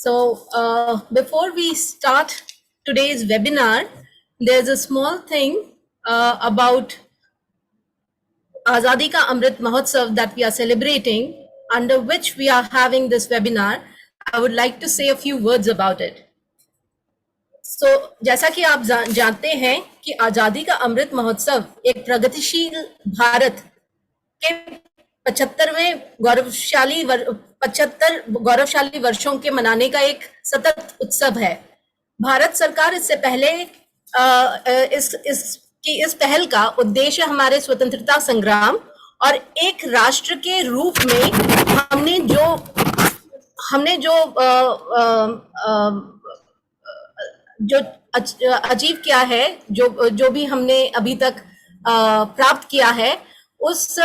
Before we start today's webinar, there's a small thing about Azadi ka Amrit Mahotsav that we are celebrating, under which we are having this webinar. I would like to say a few words about it. जैसा कि आप जानते हैं कि आजादी का अमृत महोत्सव एक प्रगतिशील भारत के 75 गौरवशाली वर्षों के मनाने का एक सतत उत्सव है। भारत सरकार इससे पहले इस पहल का उद्देश्य हमारे स्वतंत्रता संग्राम और एक राष्ट्र के रूप में हमने जो अचीव किया है, जो भी हमने अभी तक प्राप्त किया है, उस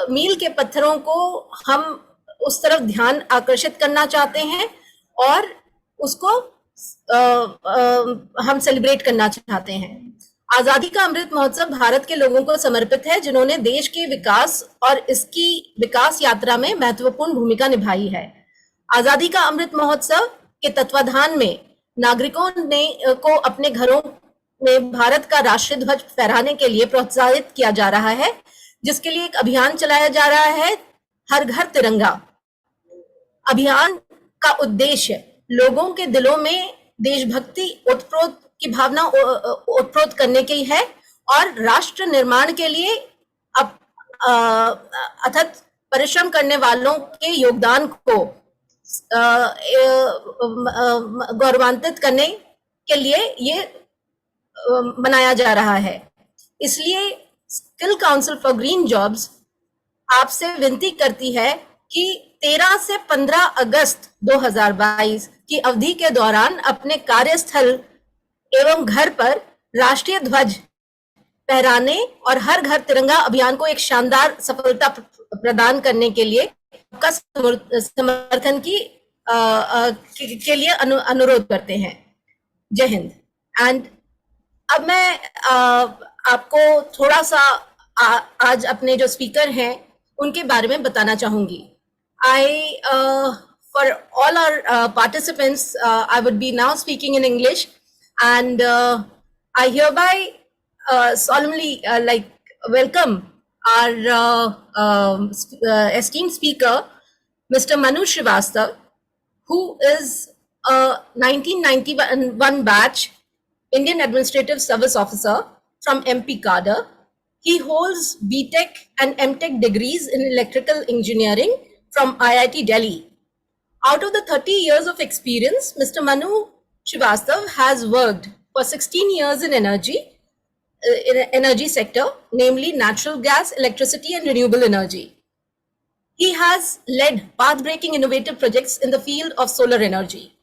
मील के पत्थरों को हम उस तरफ ध्यान आकर्षित करना चाहते हैं और उसको हम सेलिब्रेट करना चाहते हैं। आजादी का अमृत महोत्सव भारत के लोगों को समर्पित है, जिन्होंने देश के विकास और इसकी विकास यात्रा में महत्वपूर्ण भूमिका निभाई है। आजादी का अमृत महोत्सव के तत्वाधान में नागरिकों को अपने घरों में भारत का राष्ट्रीय ध्वज फहराने के लिए प्रोत्साहित किया जा रहा है, जिसके लिए एक अभियान चलाया जा रहा है, हर घर तिरंगा। अभियान का उद्देश्य लोगों के दिलों में देशभक्ति ओतप्रोत की भावना ओतप्रोत करने की है और राष्ट्र निर्माण के लिए अथक परिश्रम करने वालों के योगदान को गौरवान्वित करने के लिए ये मनाया जा रहा है। इसलिए skill council for green jobs आपसे विनती करती है कि 13 से 15 अगस्त 2022 की अवधि के दौरान अपने कार्यस्थल एवं घर पर राष्ट्रीय ध्वज फहराने और हर घर तिरंगा अभियान को एक शानदार सफलता प्रदान करने के लिए का समर्थन के लिए अनुरोध करते हैं। जय हिंद। एंड अब मैं आपको थोड़ा सा आज अपने जो स्पीकर हैं उनके बारे में बताना चाहूंगी। For all our participants, I would be now speaking in English, and I hereby solemnly welcome our esteemed speaker, Mr. Manu Srivastava, who is a 1991 batch Indian Administrative Service Officer from MP cadre. He holds BTech and MTech degrees in Electrical Engineering from IIT Delhi. Out of the 30 years of experience, Mr. Manu Srivastava has worked for 16 years in energy sector, namely natural gas, electricity and renewable energy. He has led path-breaking innovative projects in the field of solar energy.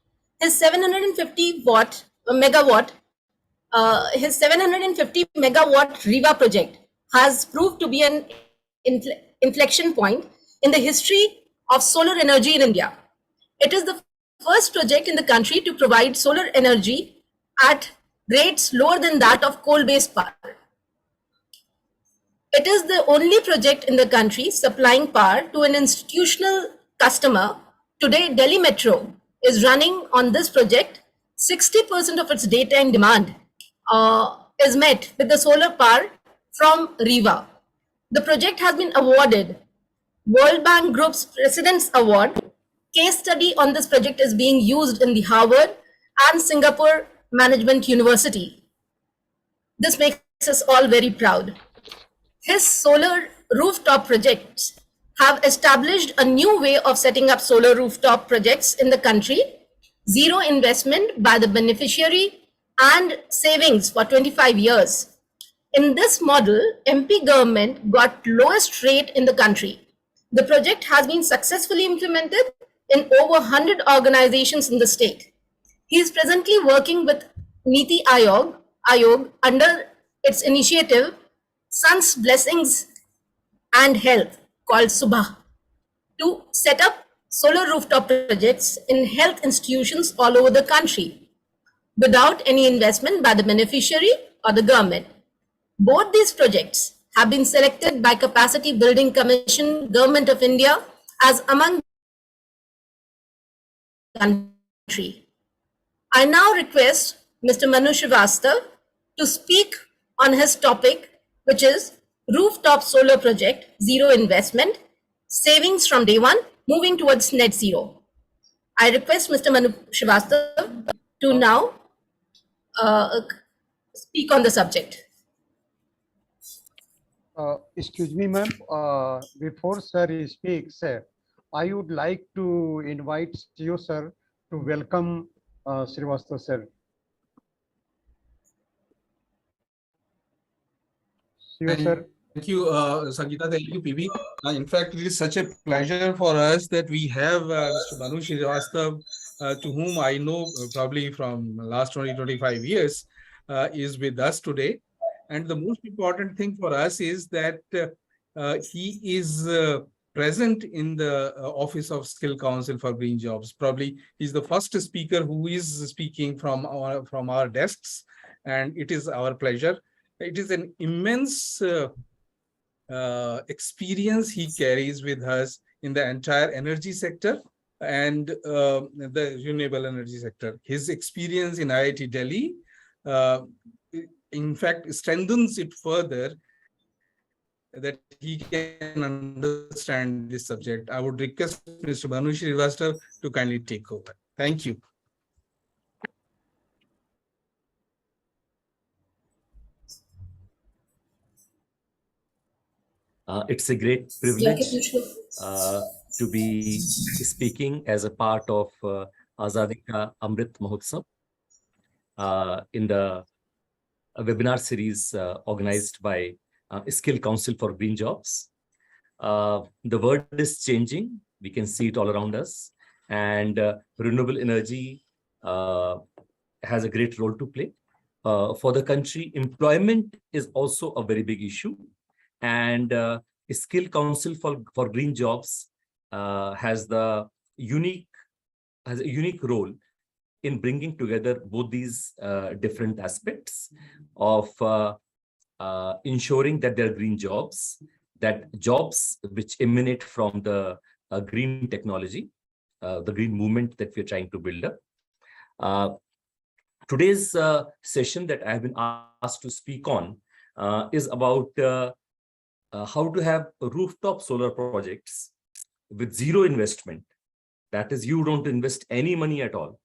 His 750 megawatt Riva project has proved to be an inflection point in the history of solar energy in India. It is the first project in the country to provide solar energy at rates lower than that of coal-based power. It is the only project in the country supplying power to an institutional customer. Today, Delhi Metro is running on this project. 60% of its daytime demand is met with the solar power from Riva. The project has been awarded World Bank Group's President's Award. Case study on this project is being used in the Harvard and Singapore Management University. This makes us all very proud. His solar rooftop projects have established a new way of setting up solar rooftop projects in the country. Zero investment by the beneficiary and savings for 25 years. In this model, MP government got lowest rate in the country. The project has been successfully implemented in over 100 organizations in the state. He is presently working with Niti Aayog under its initiative Sun's Blessings and Health, called Subha, to set up solar rooftop projects in health institutions all over the country without any investment by the beneficiary or the government. Both these projects have been selected by Capacity Building Commission, Government of India, as among I now request Mr. Manu Srivastava to speak on his topic, which is Rooftop Solar Project, Zero Investment, Savings from Day One, Moving Towards Net Zero. I request Mr. Manu Srivastava to now speak on the subject. Excuse me, ma'am. Before sir speaks, I would like to invite you, sir, to welcome Srivastava, sir. See you, sir. Thank you, Sangeeta. Thank you, PB. In fact, it is such a pleasure for us that we have Mr. Manu Srivastava, to whom I know probably from last 20-25 years, is with us today. And the most important thing for us is that he is present in the Office of Skill Council for Green Jobs. Probably he's the first speaker who is speaking from our desks, and it is our pleasure. It is an immense experience he carries with us in the entire energy sector and the renewable energy sector. His experience in IIT Delhi, in fact, strengthens it further that he can understand this subject. I would request Mr. Manu Srivastava to kindly take over. Thank you. It's a great privilege to be speaking as a part of Azadi ka Amrit Mahotsav in the webinar series organized by Skill Council for Green Jobs. The world is changing. We can see it all around us. And renewable energy has a great role to play. For the country, employment is also a very big issue. And Skill Council for Green Jobs has a unique role in bringing together both these different aspects of ensuring that there are green jobs, that jobs which emanate from the green technology, the green movement that we're trying to build up. Today's session that I have been asked to speak on is about how to have rooftop solar projects with zero investment. That is, you don't invest any money at all.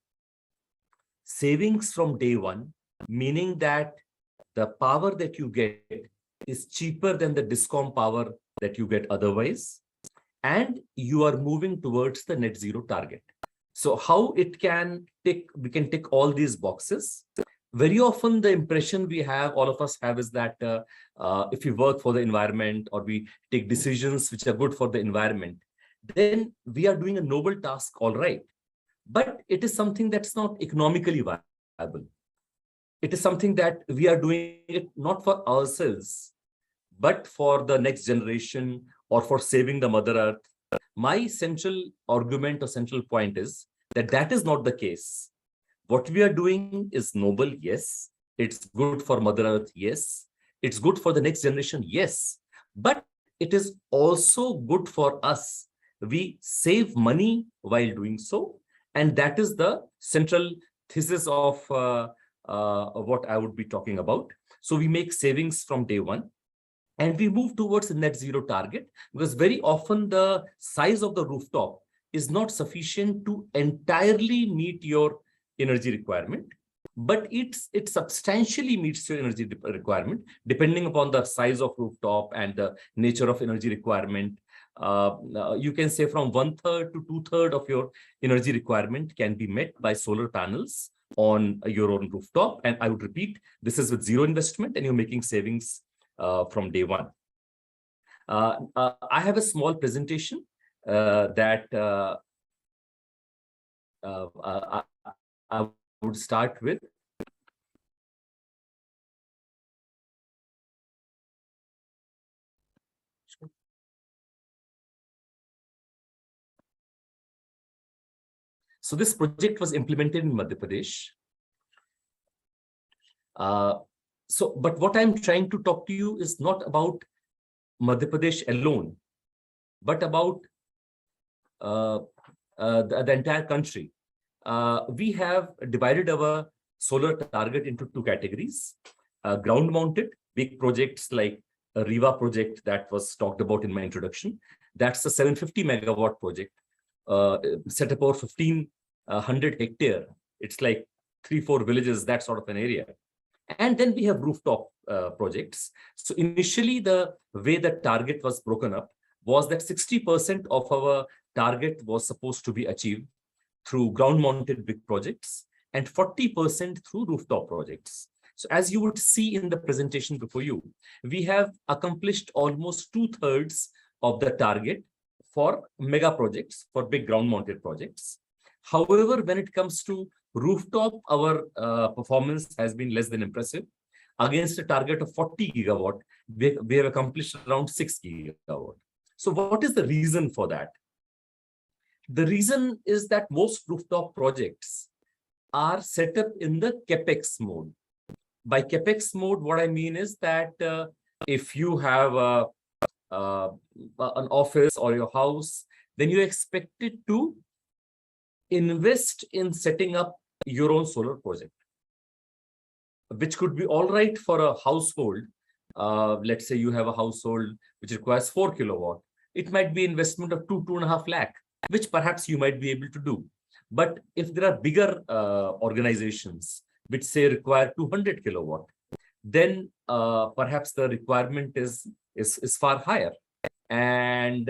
Savings from day one, meaning that the power that you get is cheaper than the DISCOM power that you get otherwise. And you are moving towards the net zero target. So how it can tick, we can tick all these boxes. Very often the impression we have, all of us have, is that if we work for the environment or we take decisions which are good for the environment, then we are doing a noble task, all right. But it is something that's not economically viable. It is something that we are doing it not for ourselves, but for the next generation or for saving the Mother Earth. My central argument or central point is that that is not the case. What we are doing is noble, yes. It's good for Mother Earth, yes. It's good for the next generation, yes. But it is also good for us. We save money while doing so. And that is the central thesis of what I would be talking about. So we make savings from day one. And we move towards the net zero target, because very often the size of the rooftop is not sufficient to entirely meet your energy requirement, but it substantially meets your energy requirement, depending upon the size of rooftop and the nature of energy requirement. You can say from 1/3 to 2/3 of your energy requirement can be met by solar panels on your own rooftop. And I would repeat, this is with zero investment and you're making savings from day one. I have a small presentation that I would start with. So this project was implemented in Madhya Pradesh. But what I'm trying to talk to you is not about Madhya Pradesh alone, but about the entire country. we have divided our solar target into two categories. Ground mounted, big projects like a Riva project that was talked about in my introduction. That's a 750 megawatt project, set up over 1,500 hectare. It's like 3-4 villages, that sort of an area. And then we have rooftop projects. So initially, the way the target was broken up was that 60% of our target was supposed to be achieved through ground-mounted big projects and 40% through rooftop projects. So as you would see in the presentation before you, we have accomplished almost 2/3 of the target for mega projects, for big ground-mounted projects. However, when it comes to rooftop, our performance has been less than impressive. Against a target of 40 gigawatt, we have accomplished around 6 gigawatt. So what is the reason for that? The reason is that most rooftop projects are set up in the CapEx mode. By CapEx mode, what I mean is that if you have an office or your house, then you're expected to invest in setting up your own solar project, which could be all right for a household. Let's say you have a household which requires 4 kilowatt. It might be investment of 2.5 lakh, which perhaps you might be able to do. But if there are bigger organizations which say require 200 kilowatt, then perhaps the requirement is far higher, and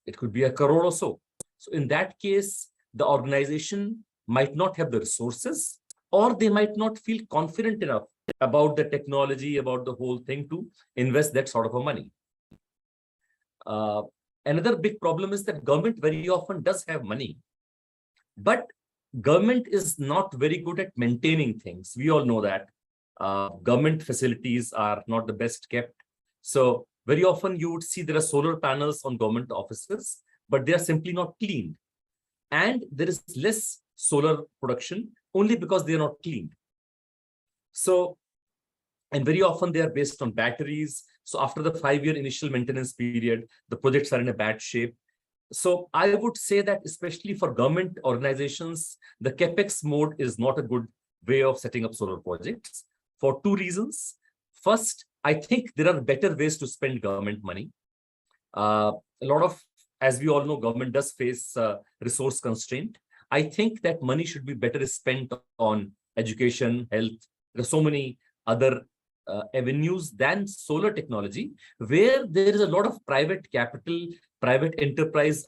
it could be 1 crore or so. So in that case, the organization might not have the resources, or they might not feel confident enough about the technology, about the whole thing to invest that sort of a money. Another big problem is that government very often does have money, but government is not very good at maintaining things. We all know that government facilities are not the best kept. So very often you would see there are solar panels on government offices, but they are simply not cleaned. And there is less solar production only because they are not cleaned. So, and very often they are based on batteries. So after the 5-year initial maintenance period, the projects are in a bad shape. So I would say that especially for government organizations, the CapEx mode is not a good way of setting up solar projects for 2 reasons. First, I think there are better ways to spend government money. A lot of, as we all know, government does face resource constraint. I think that money should be better spent on education, health. There are so many other avenues than solar technology, where there is a lot of private capital, private enterprise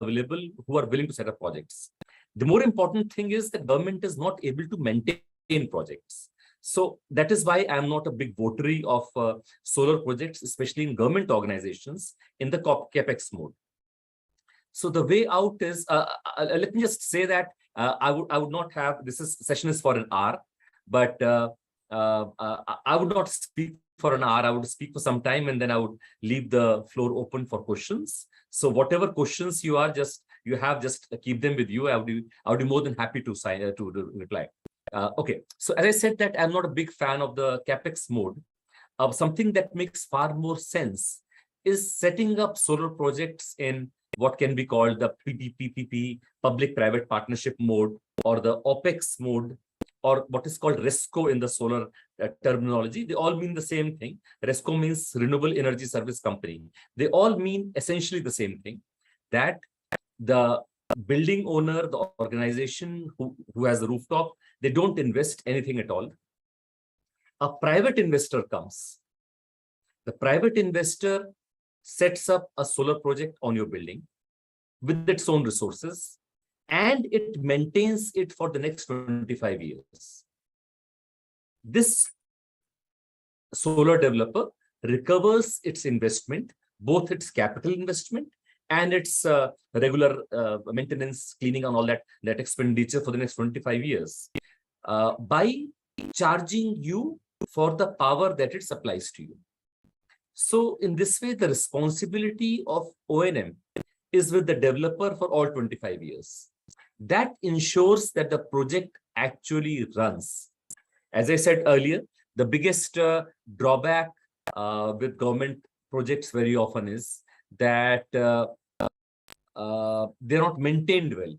available who are willing to set up projects. The more important thing is that government is not able to maintain projects. So that is why I'm not a big votary of solar projects, especially in government organizations in the CapEx mode. So the way out is, let me just say that I would not have, session is for an hour, but I would not speak for an hour. I would speak for some time, and then I would leave the floor open for questions. So whatever questions you have, just keep them with you. I would be more than happy to reply. Okay, so as I said that I'm not a big fan of the CapEx mode. Something that makes far more sense is setting up solar projects in what can be called the PPP, public-private partnership mode, or the OPEX mode, or what is called RESCO in the solar terminology. They all mean the same thing. RESCO means Renewable Energy Service Company. They all mean essentially the same thing, that the building owner, the organization who has the rooftop, they don't invest anything at all. A private investor comes. The private investor sets up a solar project on your building with its own resources, and it maintains it for the next 25 years. This solar developer recovers its investment, both its capital investment and its regular maintenance, cleaning, and all that expenditure for the next 25 years by charging you for the power that it supplies to you. So in this way, the responsibility of O&M is with the developer for all 25 years. That ensures that the project actually runs. As I said earlier, the biggest drawback with government projects very often is that they're not maintained well.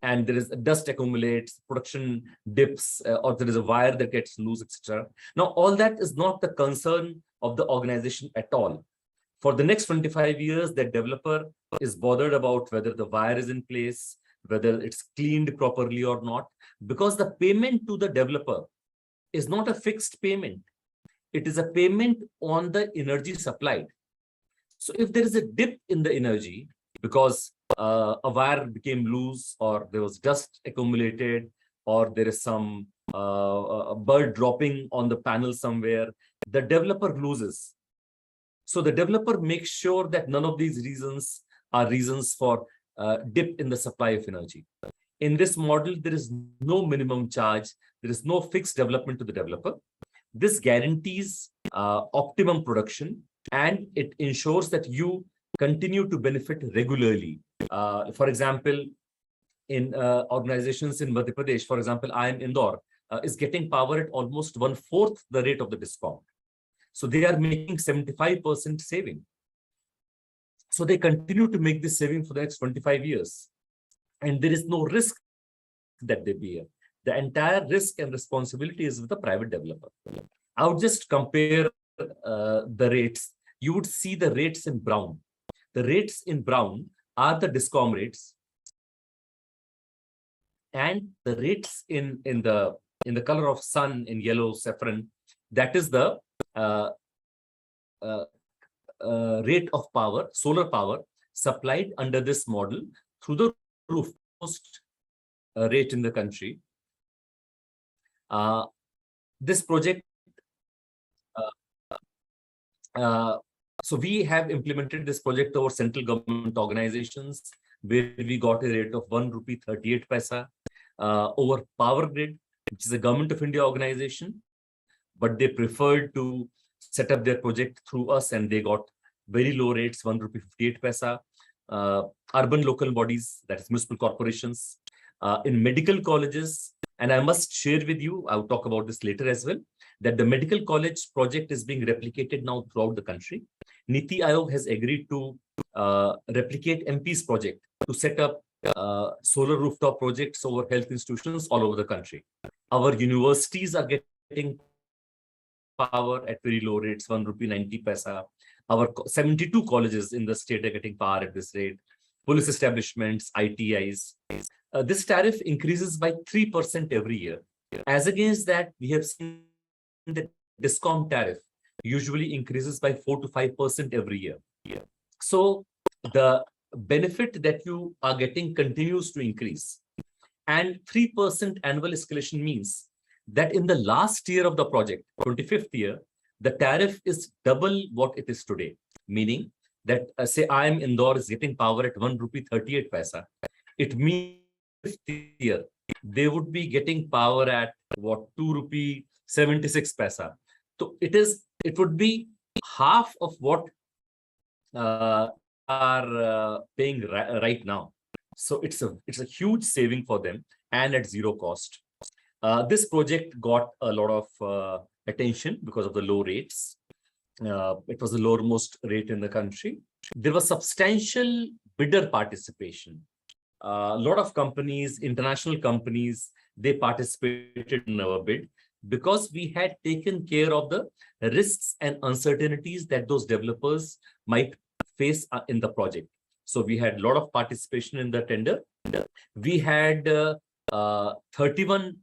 and there is dust accumulates, production dips, or there is a wire that gets loose, etc. Now, all that is not the concern of the organization at all. For the next 25 years, the developer is bothered about whether the wire is in place, whether it's cleaned properly or not, because the payment to the developer is not a fixed payment. It is a payment on the energy supplied. So if there is a dip in the energy because a wire became loose, or there was dust accumulated, or there is some a bird dropping on the panel somewhere, the developer loses. So the developer makes sure that none of these reasons are reasons for dip in the supply of energy. In this model, there is no minimum charge. There is no fixed development to the developer. This guarantees optimum production, and it ensures that you continue to benefit regularly. For example, in organizations in Madhya Pradesh, for example, I am Indore, is getting power at almost 1/4 the rate of the discount. So they are making 75% saving. So they continue to make this saving for the next 25 years. And there is no risk that they bear. The entire risk and responsibility is with the private developer. I would just compare the rates. You would see the rates in brown. The rates in brown are the discom rates, and the rates in the color of sun in yellow saffron, that is the rate of power, solar power supplied under this model through the roof most rate in the country. This project, so we have implemented this project over central government organizations, where we got a rate of 1 rupee 38 paisa, over Power Grid, which is a government of India organization, but they preferred to set up their project through us, and they got very low rates, 1 rupee 58 paisa. Urban local bodies, that is municipal corporations, in medical colleges, and I must share with you, I'll talk about this later as well, that the medical college project is being replicated now throughout the country. Niti Aayog has agreed to replicate MP's project to set up solar rooftop projects over health institutions all over the country. Our universities are getting power at very low rates, 1 rupee 90 paisa. Our 72 colleges in the state are getting power at this rate. Police establishments, ITIs. This tariff increases by 3% every year. As against that, we have seen that discom tariff usually increases by 4 to 5% every year. So the benefit that you are getting continues to increase. And 3% annual escalation means that in the last year of the project, 25th year, the tariff is double what it is today. Meaning that, say, I am Indore is getting power at 1 rupee 38 paisa. It means year they would be getting power at what, 2 rupee 76 paisa. So it would be half of what are paying right now. So it's a huge saving for them, and at zero cost. This project got a lot of attention because of the low rates. It was the lowermost rate in the country. There was substantial bidder participation. A lot of companies, international companies, they participated in our bid because we had taken care of the risks and uncertainties that those developers might face in the project. So we had a lot of participation in the tender. We had 31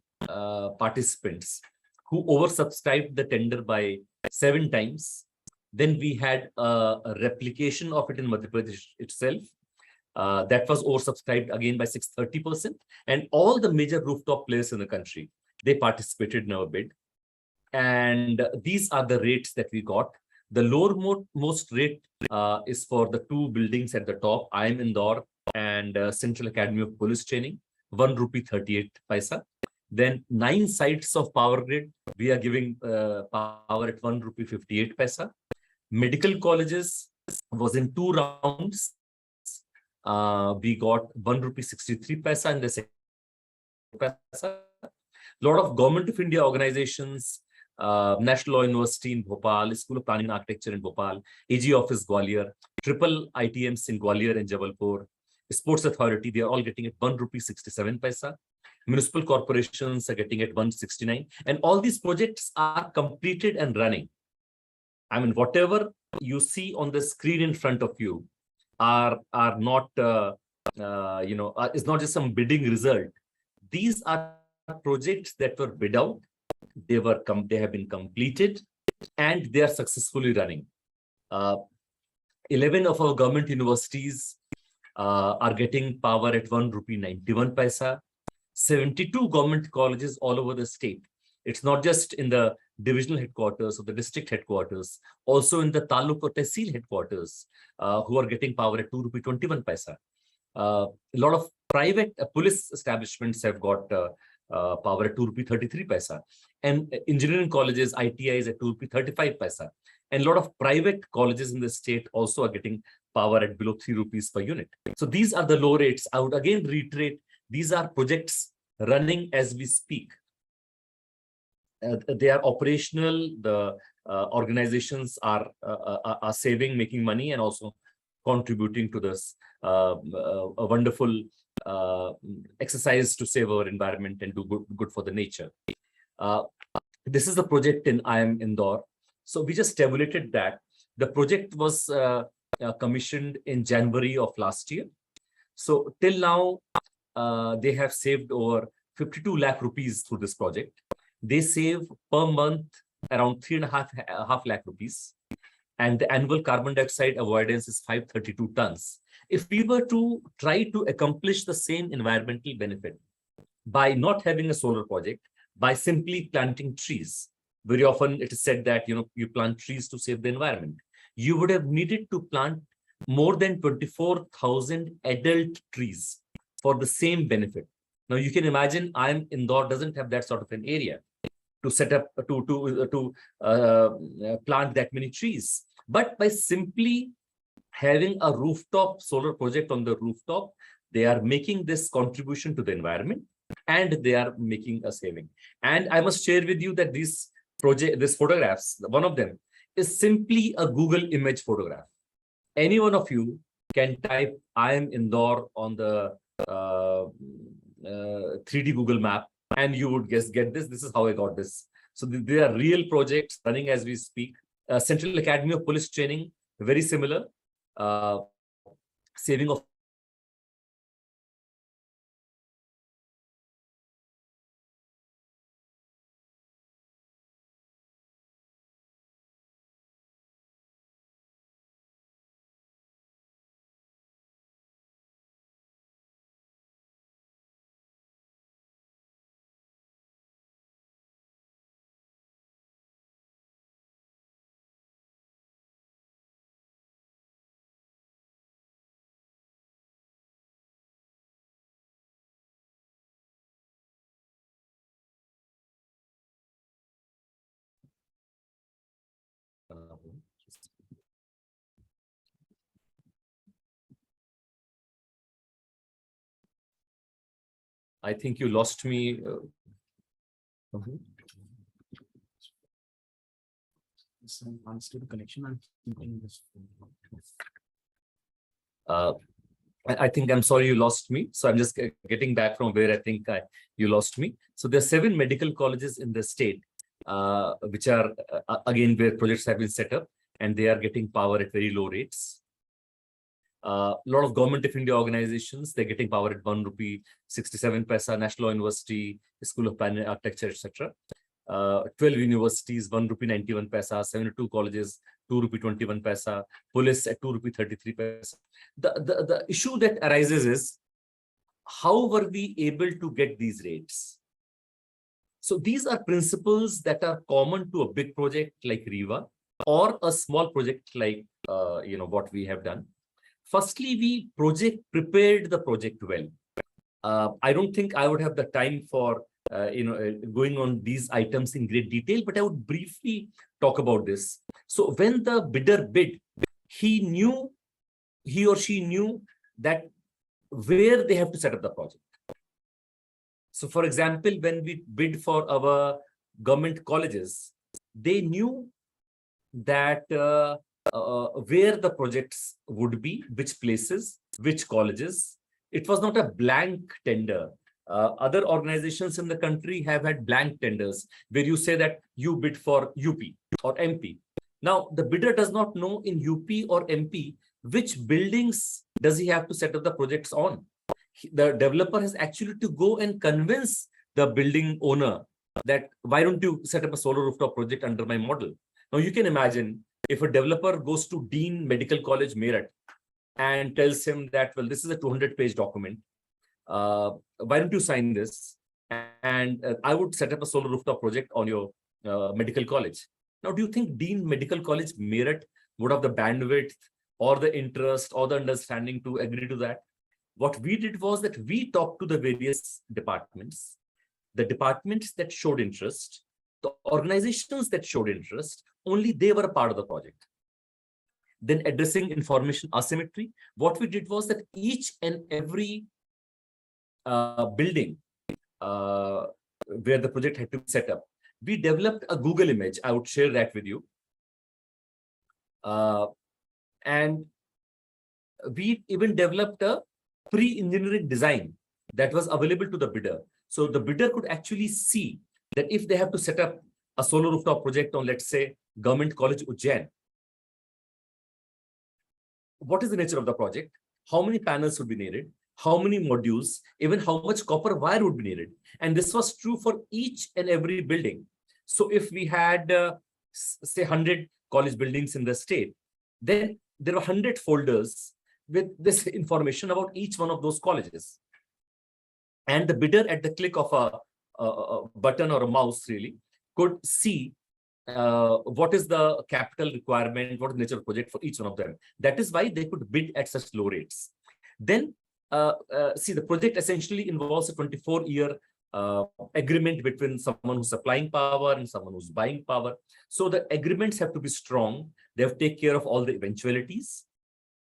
participants who oversubscribed the tender by 7 times. Then we had a replication of it in Madhya Pradesh itself. That was oversubscribed again by 630%. And all the major rooftop players in the country, they participated in our bid. And these are the rates that we got. The lowermost rate is for the 2 buildings at the top, I am Indore and Central Academy of Police Training, 1 rupee 38 paisa. Then 9 sites of Power Grid, we are giving power at 1 rupee 58 paisa. Medical colleges was in 2 rounds. We got 1 rupee 63 paisa in the second paisa. A lot of Government of India organizations, National Law University in Bhopal, School of Planning and Architecture in Bhopal, AG Office Gwalior, triple ITMs in Gwalior and Jabalpur, Sports Authority, they are all getting at 1 rupee 67 paisa. Municipal corporations are getting at 169. And all these projects are completed and running. I mean, whatever you see on the screen in front of you are not, is not just some bidding result. These are projects that were bid out. They have been completed and they are successfully running. 11 of our government universities are getting power at 1 rupee 91 paisa. 72 government colleges all over the state. It's not just in the divisional headquarters or the district headquarters, also in the taluk or tehsil headquarters, who are getting power at 2 rupee 21 paisa. A lot of private police establishments have got power at 2 rupee 33 paisa, and engineering colleges, ITIs at 2 rupee 35 paisa. And a lot of private colleges in the state also are getting power at below 3 rupees per unit. So these are the low rates. I would again reiterate, these are projects running as we speak. They are operational. The organizations are saving, making money, and also contributing to this a wonderful exercise to save our environment and do good for the nature. This is the project in IIM Indore. So we just tabulated that. The project was commissioned in January of last year. So till now, they have saved over 52 lakh rupees through this project. They save per month around 3.5 lakh rupees. And the annual carbon dioxide avoidance is 532 tons. If we were to try to accomplish the same environmental benefit by not having a solar project, by simply planting trees, very often it is said that you plant trees to save the environment. You would have needed to plant more than 24,000 adult trees for the same benefit. Now you can imagine IIM Indore doesn't have that sort of an area to set up to plant that many trees. But by simply having a rooftop solar project on the rooftop, they are making this contribution to the environment and they are making a saving. And I must share with you that these photographs, one of them is simply a Google image photograph. Any one of you can type IIM Indore on the 3D Google map and you would get this. This is how I got this. So they are real projects running as we speak. Central Academy of Police Training, very similar. Saving of I think you lost me. Unstable connection. I think I'm sorry you lost me. So I'm just getting back from where I think you lost me. So there are 7 medical colleges in the state, which are again where projects have been set up, and they are getting power at very low rates. A lot of Government of India organizations, they're getting power at 1 rupee 67 paisa, National Law University, School of Planning, Architecture, etc. 12 universities, 1 rupee 91 paisa, 72 colleges, 2 rupee 21 paisa, police at 2 rupee 33 paisa. The issue that arises is, how were we able to get these rates? So these are principles that are common to a big project like REWA or a small project like what we have done. Firstly, we prepared the project well. I don't think I would have the time for going on these items in great detail, but I would briefly talk about this. So when the bidder bid, he or she knew that where they have to set up the project. So for example, when we bid for our government colleges, they knew that where the projects would be, which places, which colleges. It was not a blank tender. Other organizations in the country have had blank tenders where you say that you bid for UP or MP. Now, the bidder does not know in UP or MP which buildings does he have to set up the projects on. The developer has actually to go and convince the building owner that why don't you set up a solar rooftop project under my model. Now, you can imagine if a developer goes to Dean Medical College, Meerut, and tells him that, well, this is a 200-page document. Why don't you sign this? And I would set up a solar rooftop project on your medical college. Now, do you think Dean Medical College, Meerut, would have the bandwidth or the interest or the understanding to agree to that? What we did was that we talked to the various departments, the departments that showed interest, the organizations that showed interest, only they were a part of the project. Then addressing information asymmetry, what we did was that each and every building where the project had to be set up, we developed a Google image. I would share that with you. And we even developed a pre-engineering design that was available to the bidder. So the bidder could actually see that if they have to set up a solar rooftop project on, let's say, Government College Ujjain, what is the nature of the project? How many panels would be needed? How many modules? Even how much copper wire would be needed? And this was true for each and every building. So if we had, say, 100 college buildings in the state, then there were 100 folders with this information about each one of those colleges. And the bidder, at the click of a button or a mouse, really, could see what is the capital requirement, what is the nature of project for each one of them. That is why they could bid at such low rates. Then, see, the project essentially involves a 24-year agreement between someone who's supplying power and someone who's buying power. So the agreements have to be strong. They have to take care of all the eventualities.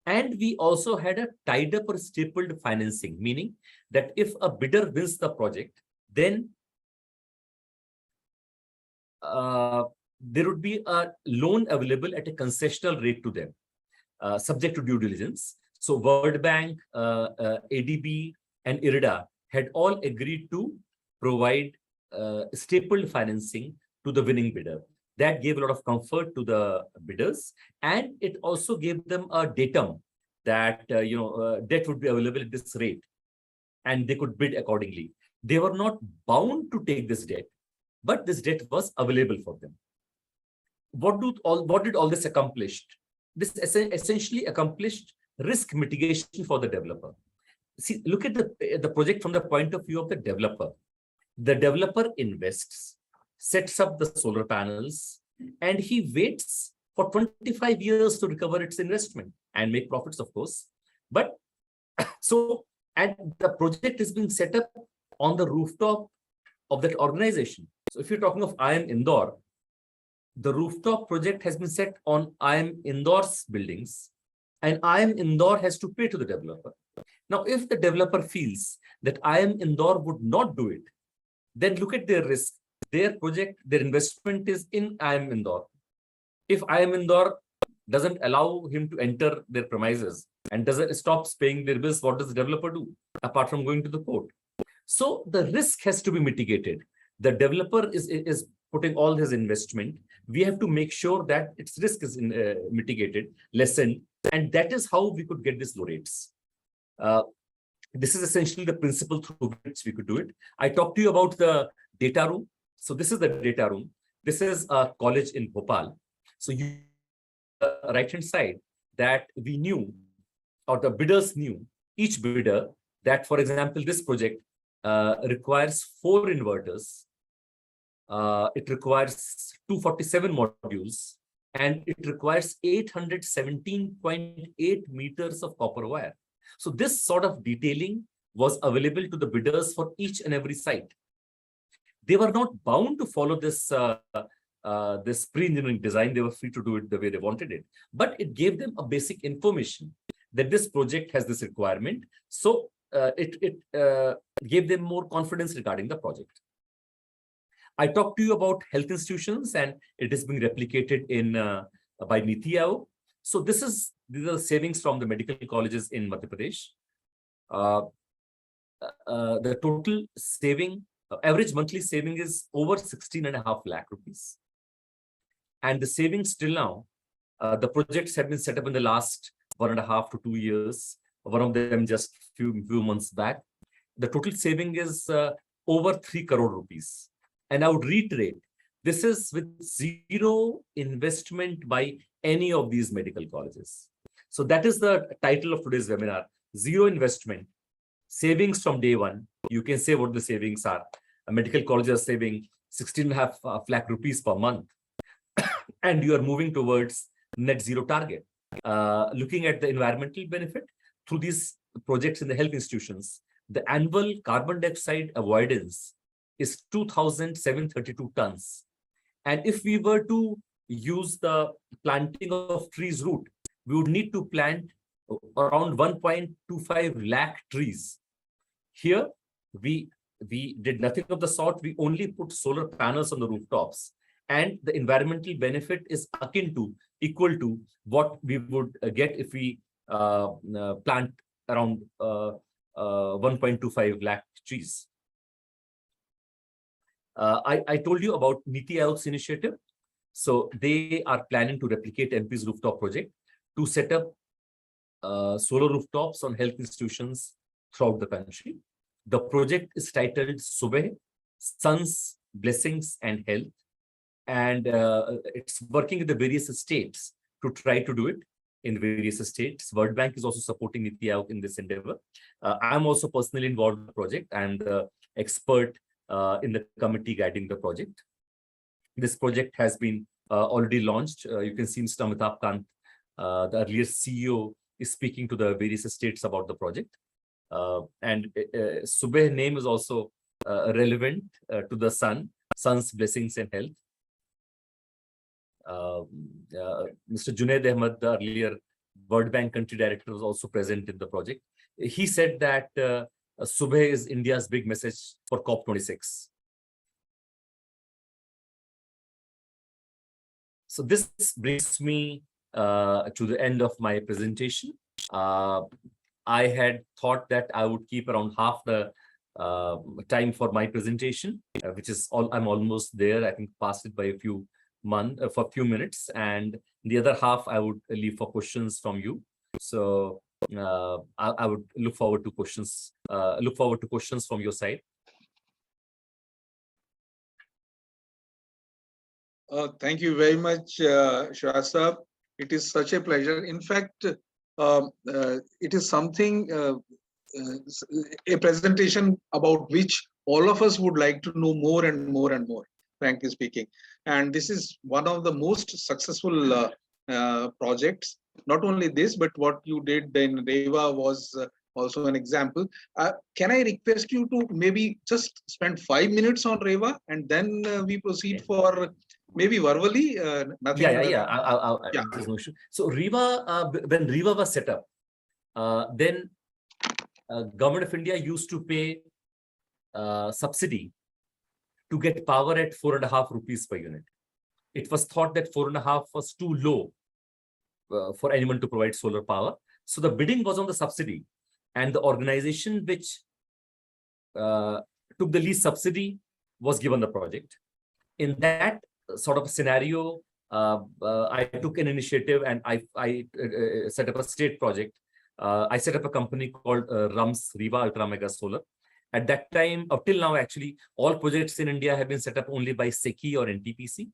And we also had a tied up or stapled financing, meaning that if a bidder wins the project, then there would be a loan available at a concessional rate to them, subject to due diligence. So World Bank, ADB, and IRDA had all agreed to provide stapled financing to the winning bidder. That gave a lot of comfort to the bidders, and it also gave them a datum that debt would be available at this rate, and they could bid accordingly. They were not bound to take this debt, but this debt was available for them. What did all this accomplish? This essentially accomplished risk mitigation for the developer. See, look at the project from the point of view of the developer. The developer invests, sets up the solar panels, and he waits for 25 years to recover its investment and make profits, of course. But so, and the project is being set up on the rooftop of that organization. So if you're talking of IIM Indore, the rooftop project has been set on IIM Indore's buildings, and IIM Indore has to pay to the developer. Now, if the developer feels that IIM Indore would not do it, then look at their risk. Their project, their investment is in IIM Indore. If IIM Indore doesn't allow him to enter their premises and stops paying their bills, what does the developer do apart from going to the court? So the risk has to be mitigated. The developer is putting all his investment. We have to make sure that its risk is mitigated, lessened, and that is how we could get these low rates. This is essentially the principle through which we could do it. I talked to you about the data room. So this is the data room. This is a college in Bhopal. So you right-hand side that we knew, or the bidders knew, each bidder, that, for example, this project requires 4 inverters. It requires 247 modules, and it requires 817.8 meters of copper wire. So this sort of detailing was available to the bidders for each and every site. They were not bound to follow this this pre-engineering design. They were free to do it the way they wanted it. But it gave them a basic information that this project has this requirement. So it gave them more confidence regarding the project. I talked to you about health institutions, and it is being replicated in by Niti Aayog. So these are the savings from the medical colleges in Madhya Pradesh. The total saving, average monthly saving is over 16.5 lakh rupees. And the savings till now, the projects have been set up in the last 1.5 to 2 years. One of them just few months back. The total saving is over 3 crore rupees. And I would reiterate, this is with zero investment by any of these medical colleges. So that is the title of today's webinar, zero investment, savings from day one. You can say what the savings are. A medical college is saving 16.5 lakh rupees per month. And you are moving towards net zero target. Looking at the environmental benefit through these projects in the health institutions, the annual carbon dioxide avoidance is 2,732 tons. And if we were to use the planting of trees route, we would need to plant around 1.25 lakh trees. Here, we did nothing of the sort. We only put solar panels on the rooftops. And the environmental benefit is equal to what we would get if we plant around 1.25 lakh trees. I told you about Niti Aayog's initiative. So they are planning to replicate MP's rooftop project to set up solar rooftops on health institutions throughout the country. The project is titled Subah, Sun's Blessings and Health. And it's working with the various states to try to do it in various states. World Bank is also supporting Niti Aayog in this endeavor. I'm also personally involved in the project. I'm the expert in the committee guiding the project. This project has been already launched. You can see Mr. Amitabh Kant, the earlier CEO, is speaking to the various states about the project. And Subah name is also relevant to the sun, sun's blessings and health. Mr. Junaid Ahmed, the earlier World Bank country director, was also present in the project. He said that Subah is India's big message for COP26. So this brings me to the end of my presentation. I had thought that I would keep around half the time for my presentation, which is I'm almost there. I think past it by a few minutes, and the other half I would leave for questions from you. So I would look forward to questions. From your side. Thank you very much, Srivastava. It is such a pleasure. In fact, it is something, a presentation about which all of us would like to know more and more and more, frankly speaking. And this is one of the most successful projects. Not only this, but what you did in Reva was also an example. Can I request you to maybe just spend 5 minutes on Reva, and then we proceed for maybe verbally? Nothing. Yeah. There's no issue. So Reva, when Reva was set up, then Government of India used to pay subsidy to get power at 4.5 rupees per unit. It was thought that 4.5 was too low for anyone to provide solar power. So the bidding was on the subsidy, and the organization which took the least subsidy was given the project. In that sort of scenario, I took an initiative and I set up a state project. I set up a company called RUMS, Reva Ultra Mega Solar. At that time, up till now, actually, all projects in India have been set up only by SECI or NTPC.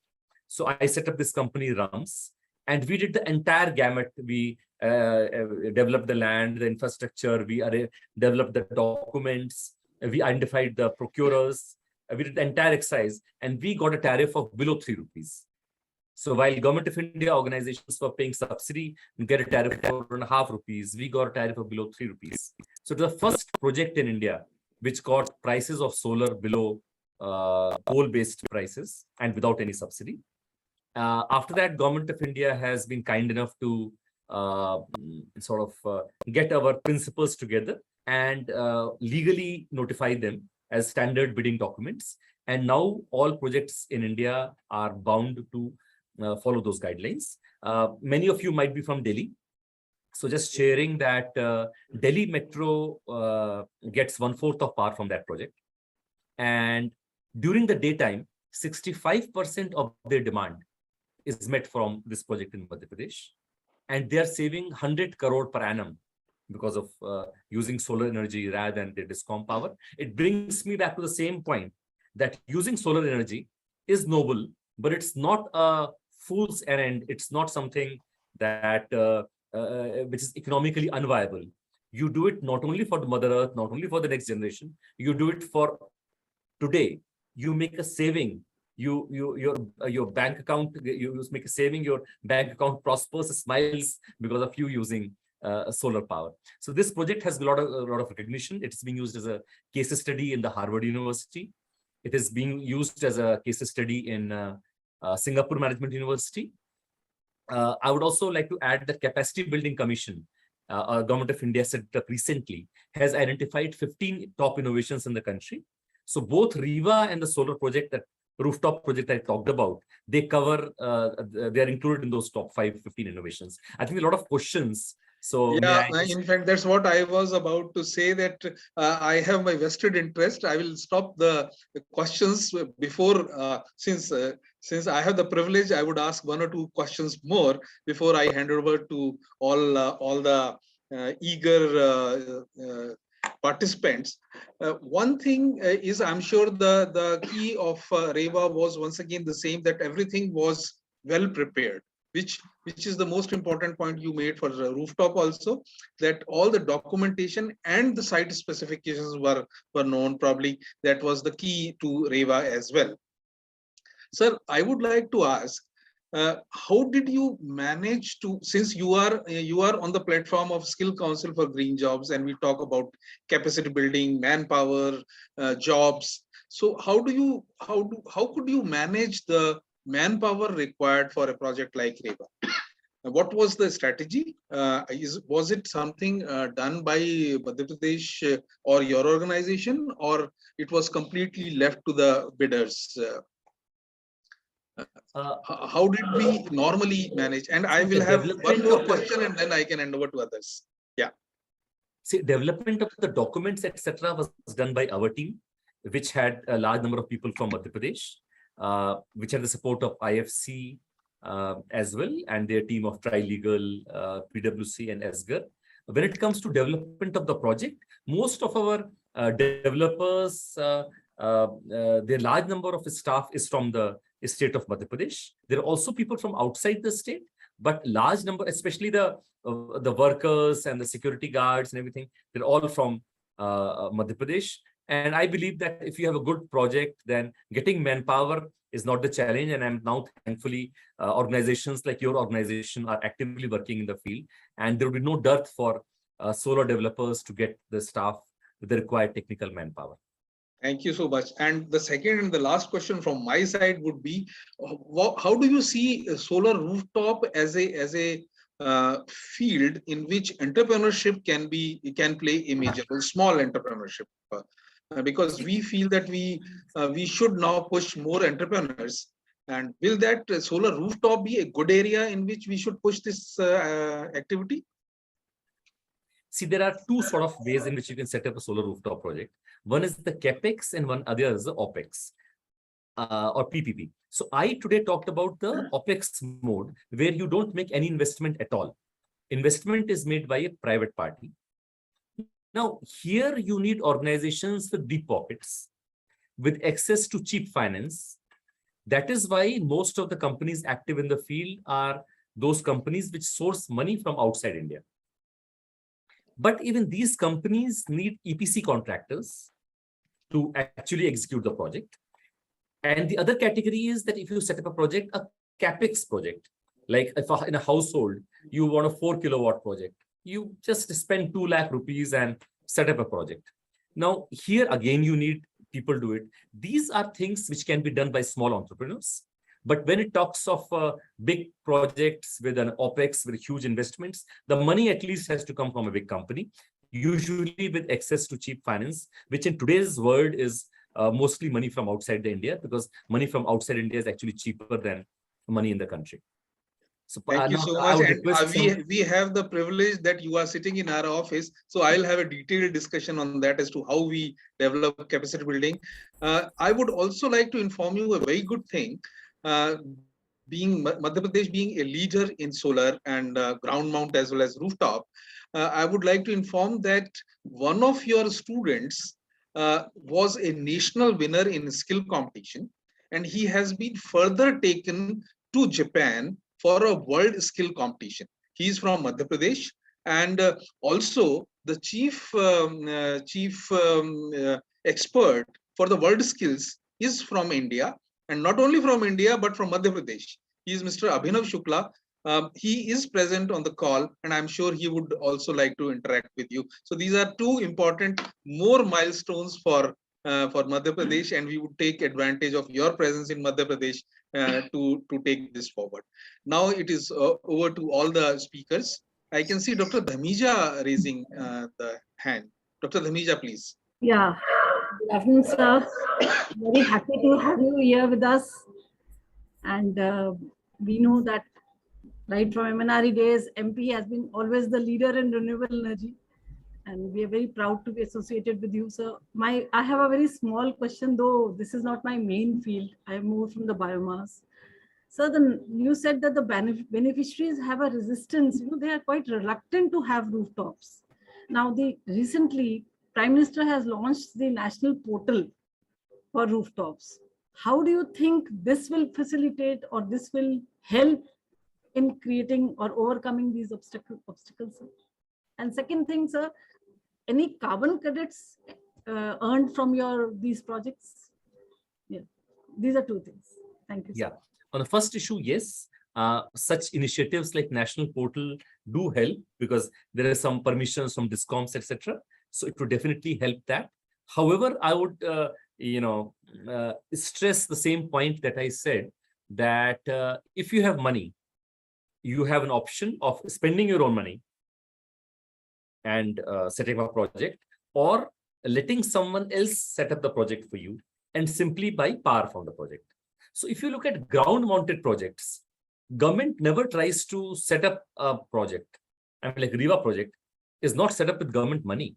So I set up this company, RUMS, and we did the entire gamut. We developed the land, the infrastructure, we developed the documents, we identified the procurers, we did the entire exercise, and we got a tariff of below 3 rupees. So while Government of India organizations were paying subsidy, we get a tariff of 4.5 rupees, we got a tariff of below 3 rupees. So it was the first project in India which got prices of solar below coal-based prices and without any subsidy. After that, Government of India has been kind enough to get our principals together and legally notify them as standard bidding documents. And now all projects in India are bound to follow those guidelines. Many of you might be from Delhi. So just sharing that Delhi Metro gets 1/4 of power from that project. And during the daytime, 65% of their demand is met from this project in Madhya Pradesh. And they are saving 100 crore per annum because of using solar energy rather than the discom power. It brings me back to the same point that using solar energy is noble, but it's not a fool's errand. It's not something that which is economically unviable. You do it not only for the Mother Earth, not only for the next generation, you do it for today. You make a saving. Your bank account, you make a saving, your bank account prospers, smiles because of you using solar power. So this project has a lot of recognition. It's being used as a case study in the Harvard University. It is being used as a case study in Singapore Management University. I would also like to add that Capacity Building Commission, Government of India set up recently, has identified 15 top innovations in the country. So both REVA and the solar project, that rooftop project I talked about, they cover, they are included in those top 15 innovations. I think a lot of questions. So yeah, in fact, that's what I was about to say, that I have my vested interest. I will stop the questions before, since I have the privilege, I would ask 1 or 2 questions more before I hand over to all the eager participants. One thing is, I'm sure the key of REVA was once again the same, that everything was well prepared, which is the most important point you made for the rooftop also, that all the documentation and the site specifications were known. Probably that was the key to REVA as well. Sir, I would like to ask, how did you manage to, since you are on the platform of Skill Council for Green Jobs, and we talk about capacity building, manpower, jobs. So how could you manage the manpower required for a project like REVA? What was the strategy? Was it something done by Madhya Pradesh or your organization, or it was completely left to the bidders? How did we normally manage? And I will have one more question and then I can hand over to others. Yeah. See, development of the documents, etc., was done by our team, which had a large number of people from Madhya Pradesh, which had the support of IFC as well, and their team of Trilegal, PwC, and SGR. When it comes to development of the project, most of our developers, their large number of staff is from the state of Madhya Pradesh. There are also people from outside the state, but large number, especially the workers and the security guards and everything, they're all from Madhya Pradesh. And I believe that if you have a good project, then getting manpower is not the challenge. And I'm now thankfully organizations like your organization are actively working in the field, and there will be no dearth for solar developers to get the staff with the required technical manpower. Thank you so much. And the second and the last question from my side would be, how do you see solar rooftop as a field in which entrepreneurship can play a major role, small entrepreneurship? Because we feel that we should now push more entrepreneurs. And will that solar rooftop be a good area in which we should push this activity? See, there are two sort of ways in which you can set up a solar rooftop project. One is the CapEx and one other is the OpEx or PPP. So I today talked about the OpEx mode, where you don't make any investment at all. Investment is made by a private party. Now, here you need organizations with deep pockets, with access to cheap finance. That is why most of the companies active in the field are those companies which source money from outside India. But even these companies need EPC contractors to actually execute the project. And the other category is that if you set up a project, a CapEx project, like if in a household, you want a 4 kilowatt project, you just spend 2 lakh rupees and set up a project. Now, here again, you need people do it. These are things which can be done by small entrepreneurs. But when it talks of big projects with an OpEx, with huge investments, the money at least has to come from a big company, usually with access to cheap finance, which in today's world is mostly money from outside India, because money from outside India is actually cheaper than money in the country. So Thank you now so I much. would And request we have the privilege that you are sitting in our office. So I'll have a detailed discussion on that as to how we develop capacity building. I would also like to inform you a very good thing. Being Madhya Pradesh being a leader in solar and ground mount as well as rooftop, I would like to inform that one of your students was a national winner in skill competition, and he has been further taken to Japan for a world skill competition. He is from Madhya Pradesh, and also the chief expert for the world skills is from India, and not only from India but from Madhya Pradesh. He is Mr. Abhinav Shukla. He is present on the call, and I'm sure he would also like to interact with you. So these are two important more milestones for Madhya Pradesh, and we would take advantage of your presence in Madhya Pradesh to take this forward. Now it is over to all the speakers. I can see Dr. Dhamija raising the hand. Dr. Dhamija, please. Yeah, good afternoon, sir. Very happy to have you here with us. And we know that right from MNRE days, MP has been always the leader in renewable energy. And we are very proud to be associated with you, sir. I have a very small question, though this is not my main field. I am more from the biomass. Sir, you said that the beneficiaries have a resistance. They are quite reluctant to have rooftops. Now, recently, Prime Minister has launched the national portal for rooftops. How do you think this will facilitate or this will help in creating or overcoming these obstacles? Sir? And second thing, sir, any carbon credits earned from these projects? Yeah, these are two things. Thank you, sir. yeah. On the first issue, yes, such initiatives like national portal do help because there are some permissions from discoms, etc. So it would definitely help that. However, I would, stress the same point that I said, that if you have money, you have an option of spending your own money and setting up a project, or letting someone else set up the project for you and simply buy power from the project. So if you look at ground-mounted projects, government never tries to set up a project. I mean, like Riva project is not set up with government money.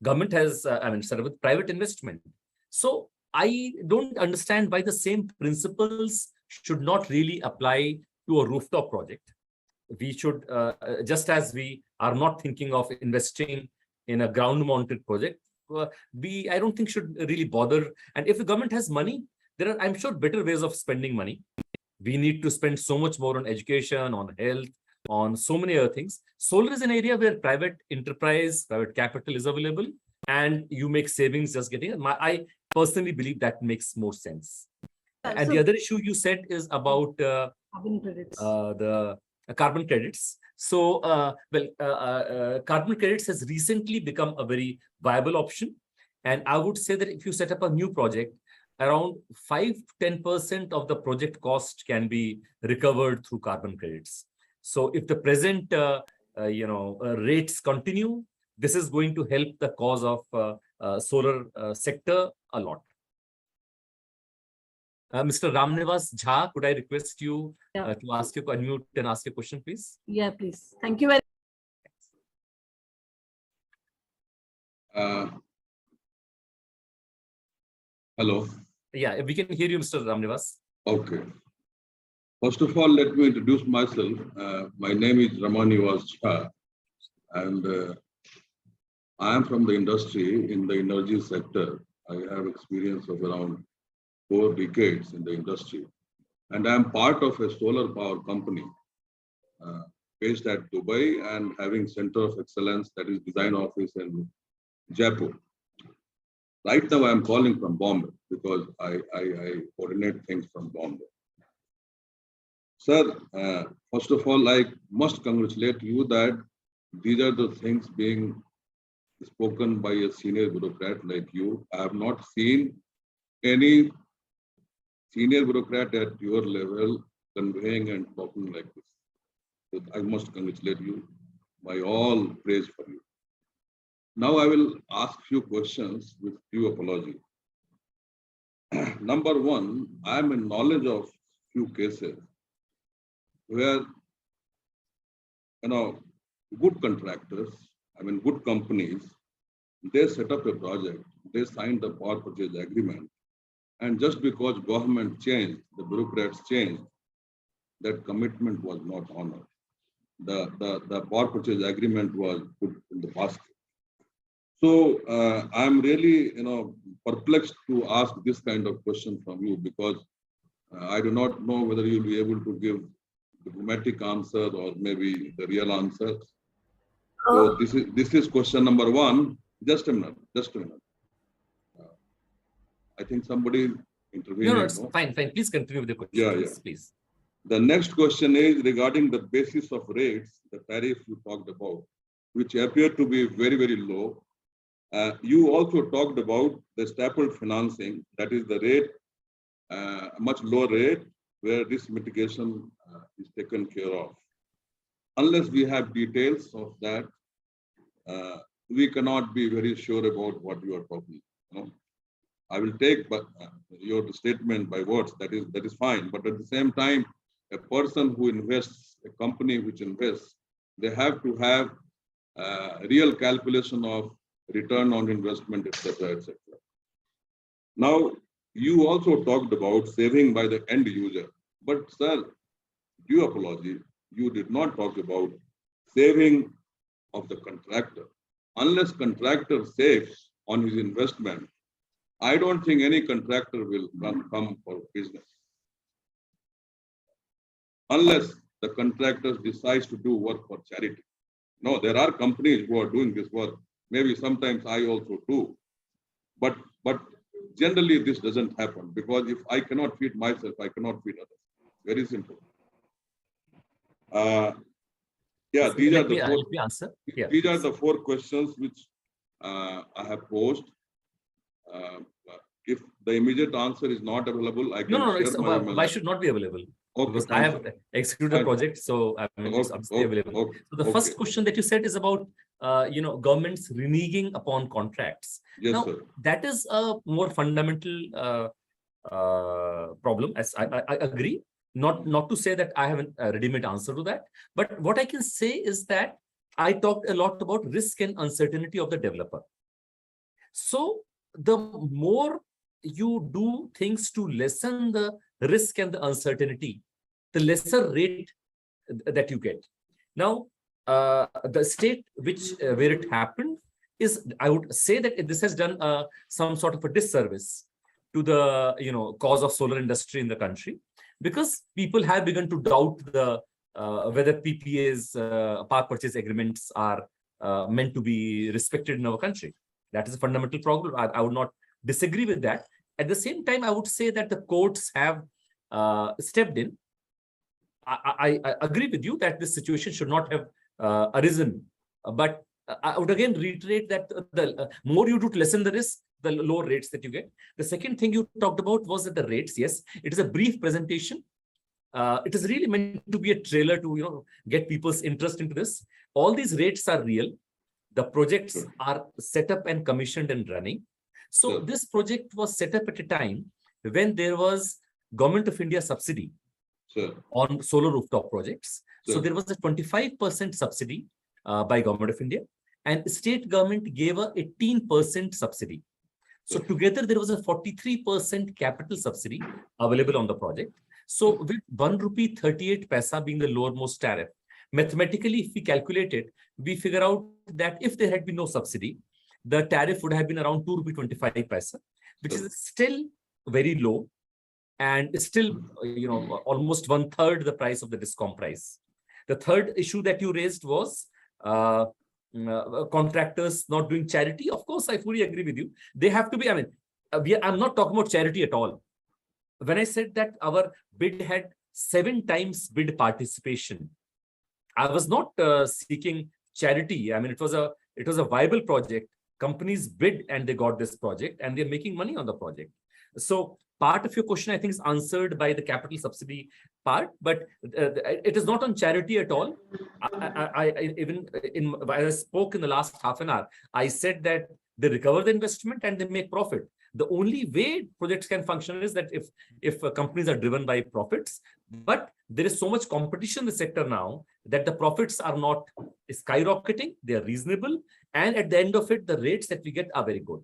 Government has, set up with private investment. So I don't understand why the same principles should not really apply to a rooftop project. We should, just as we are not thinking of investing in a ground-mounted project, I don't think should really bother. And if the government has money, there are, I'm sure, better ways of spending money. We need to spend so much more on education, on health, on so many other things. Solar is an area where private enterprise, private capital is available, and you make savings just getting it. I personally believe that makes more sense. And So the other issue you said is about carbon credits. the carbon credits. So, carbon credits has recently become a very viable option. And I would say that if you set up a new project, around 5 to 10% of the project cost can be recovered through carbon credits. So if the present rates continue, this is going to help the cause of solar sector a lot. Mr. Ramnivas Jha, could I request you to ask your unmute and ask your question, please? Yeah, please. Thank you very much. Hello. Yeah, we can hear you, Mr. Ramnivas. Okay. First of all, let me introduce myself. My name is Ramnivas Jha, and I am from the industry in the energy sector. I have experience of around 4 decades in the industry, and I am part of a solar power company based at Dubai and having Center of Excellence, that is design office in Jaipur. Right now, I am calling from Bombay because I coordinate things from Bombay. Sir, first of all, I must congratulate you that these are the things being spoken by a senior bureaucrat like you. I have not seen any senior bureaucrat at your level conveying and talking like this. So I must congratulate you. My all praise for you. Now I will ask few questions with due apology. Number one, I am in knowledge of few cases where, good contractors, good companies, they set up a project, they signed the power purchase agreement, and just because government changed, the bureaucrats changed, that commitment was not honored. The power purchase agreement was put in the basket. So I'm really, perplexed to ask this kind of question from you, because I do not know whether you'll be able to give diplomatic answer or maybe the real answer. So this is question number one. Just a minute. I think somebody intervened. No, it's fine. Please continue with the question. Yeah. Please. The next question is regarding the basis of rates, the tariff you talked about, which appear to be very, very low. You also talked about the stapled financing, that is the rate, a much lower rate where this mitigation is taken care of. Unless we have details of that, we cannot be very sure about what you are talking. I will take your statement by words, that is fine. But at the same time, a person who invests, a company which invests, they have to have real calculation of return on investment, etc., etc. Now, you also talked about saving by the end user. But sir, due apology, you did not talk about saving of the contractor. Unless contractor saves on his investment, I don't think any contractor will come for business. Unless the contractor decides to do work for charity. No, there are companies who are doing this work. Maybe sometimes I also do. But generally this doesn't happen, because if I cannot feed myself, I cannot feed others. Very simple. Yeah, these are the four questions which I have posed. If the immediate answer is not available, I can share why should not be available? Okay, because I have executed a project, so it's available. So the first question that you said is about governments reneging upon contracts. Yes, now, sir. That is a more fundamental problem. As I agree. Not to say that I have a ready-made answer to that, but what I can say is that I talked a lot about risk and uncertainty of the developer. So the more you do things to lessen the risk and the uncertainty, the lesser rate that you get. Now, the state where it happened is, I would say that this has done some sort of a disservice to the cause of solar industry in the country, because people have begun to doubt the whether PPAs, power purchase agreements, are meant to be respected in our country. That is a fundamental problem. I would not disagree with that. At the same time, I would say that the courts have stepped in. I agree with you that this situation should not have arisen. But I would again reiterate that the more you do to lessen the risk, the lower rates that you get. The second thing you talked about was that the rates, yes, it is a brief presentation. It is really meant to be a trailer to get people's interest into this. All these rates are real. The projects are set up and commissioned and running. So this project was set up at a time when there was Government of India subsidy on solar rooftop projects. So there was a 25% subsidy by Government of India, and state government gave a 18% subsidy. So together there was a 43% capital subsidy available on the project. So with ₹1.38 being the lowermost tariff, mathematically, if we calculate it, we figure out that if there had been no subsidy, the tariff would have been around ₹2.25, which is still very low, and still, almost 1/3 the price of the DISCOM price. The third issue that you raised was contractors not doing charity. Of course, I fully agree with you. They have to be. I'm not talking about charity at all. When I said that our bid had 7 times bid participation, I was not seeking charity. It was a viable project. Companies bid and they got this project, and they're making money on the project. So part of your question, I think, is answered by the capital subsidy part, but it is not on charity at all. When I spoke in the last half an hour, I said that they recover the investment and they make profit. The only way projects can function is that if companies are driven by profits, but there is so much competition in the sector now that the profits are not skyrocketing, they are reasonable, and at the end of it, the rates that we get are very good.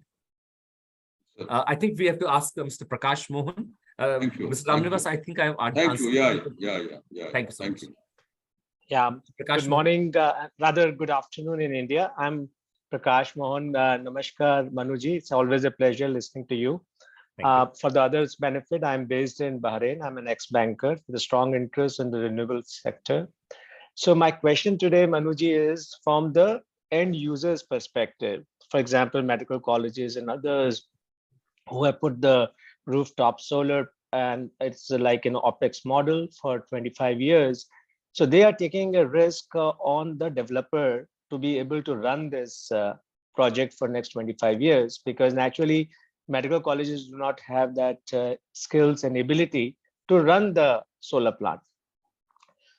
I think we have to ask Mr. Prakash Mohan. Thank you. Mr. Ramnivas, I think I have Thank you. answered. Yeah. Thank you so much. Yeah, Prakash good morning, rather good afternoon in India. I'm Prakash Mohan. Namaskar, Manuji. It's always a pleasure listening to you. For the others' benefit, I'm based in Bahrain. I'm an ex-banker with a strong interest in the renewable sector. So my question today, Manuji, is from the end user's perspective. For example, medical colleges and others who have put the rooftop solar, and it's like an OpEx model for 25 years. So they are taking a risk on the developer to be able to run this project for next 25 years, because naturally medical colleges do not have that skills and ability to run the solar plant.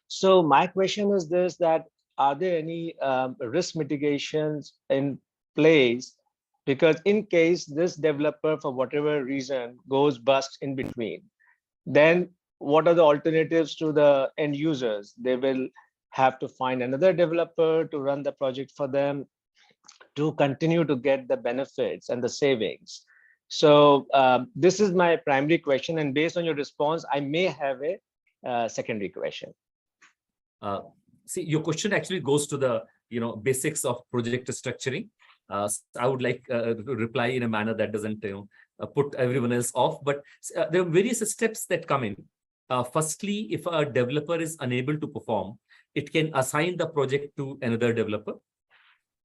So my question is this, that are there any risk mitigations in place? Because in case this developer, for whatever reason, goes bust in between, then what are the alternatives to the end users? They will have to find another developer to run the project for them to continue to get the benefits and the savings. So this is my primary question, and based on your response, I may have a secondary question. See, your question actually goes to the basics of project structuring. I would like to reply in a manner that doesn't put everyone else off, but there are various steps that come in. Firstly, if a developer is unable to perform, it can assign the project to another developer.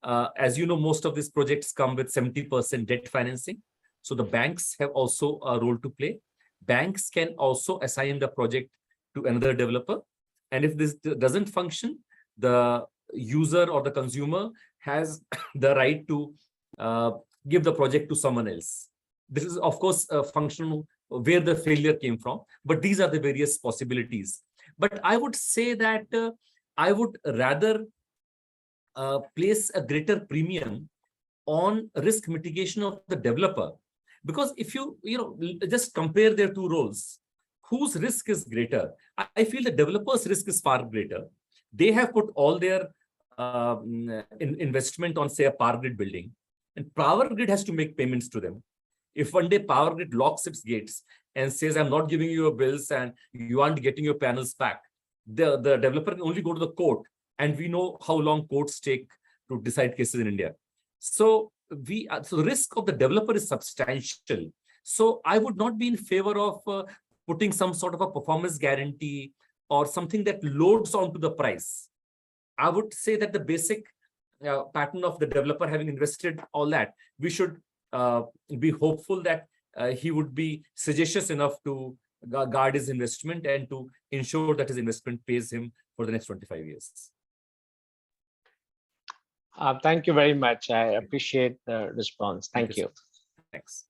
As you know, most of these projects come with 70% debt financing. So the banks have also a role to play. Banks can also assign the project to another developer. And if this doesn't function, the user or the consumer has the right to give the project to someone else. This is, of course, functional where the failure came from, but these are the various possibilities. But I would say that I would rather place a greater premium on risk mitigation of the developer, because if you just compare their two roles, whose risk is greater? I feel the developer's risk is far greater. They have put all their investment on, say, a power grid building, and power grid has to make payments to them. If one day power grid locks its gates and says, I'm not giving you your bills and you aren't getting your panels back, the developer can only go to the court, and we know how long courts take to decide cases in India. So the risk of the developer is substantial. So I would not be in favor of putting some sort of a performance guarantee or something that loads onto the price. I would say that the basic pattern of the developer having invested all that, we should be hopeful that he would be sagacious enough to guard his investment and to ensure that his investment pays him for the next 25 years. Thank you very much. I appreciate the response. Thank you. Thanks.